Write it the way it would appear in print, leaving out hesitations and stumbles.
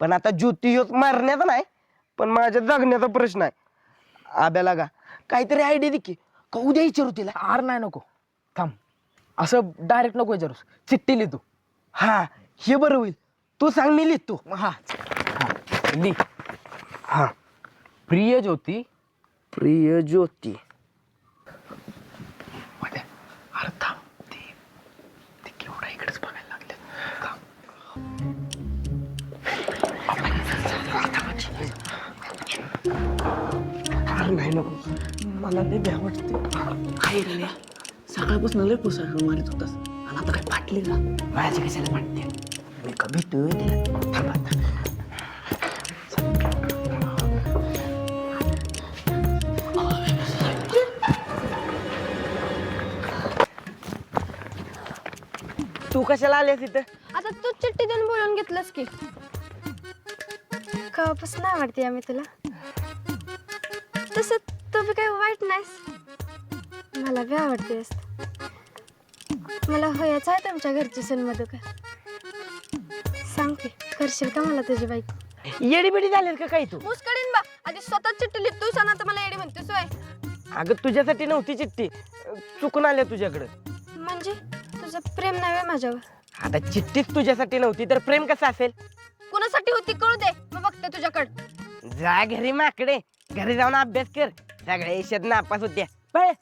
पण आता ज्योती ह्योच मारण्याचा नाही, पण माझ्या जगण्याचा प्रश्न आहे. आब्याला का काहीतरी आयडिया दे की, का उद्या विचारू तिला. आर नाही नको, थांब. असं डायरेक्ट नको विचारूस, चिठ्ठी लिहितो. हा हे बरं होईल. तू सांग, मी लिहितो. हा लिही. हा. प्रिय ज्योती. प्रिय ज्योती. अरे थांब, ते केवढा इकडेच बघायला लागले. अरे नाही नको, मला लय भ्या वाटते. काय रे सकाळपासून लय पुस्तक मारित होतास आणि आता काय फाटली का? माझ्या कशाला फाटते? मी का भेटतोय तिला. थांबा. तू कशाला आलीस इथं? आता तू चिठ्ठी देऊन बोलून घेतलंस की. कवापासून आवडते आम्ही तुला. तसं तू बी काही वाईट नाहीस, मला बी आवडतेस. मला होयाचं आहे तुमच्या घरची सन्मधुकर. सांग की, करशील का मला तुझी बाईक? येडीबिडी झालीस का काही तू? मुस्कडीन बा, आधी स्वतः चिठ्ठी लिहितोस आणि आता मला येडी म्हणतोस होय. अगं तुझ्यासाठी नव्हती चिठ्ठी, चुकून आल्या तुझ्याकडे. म्हणजे तुझं प्रेम नाही होय माझ्यावर? आता चिठ्ठीच तुझ्यासाठी नव्हती तर प्रेम कसं असेल? कुणासाठी होती कळू दे, मग बघते तुझ्याकडं. जा घरी माकडे, घरी जाऊन अभ्यास कर. सगळ्या यशात नापास होत्या. पळ.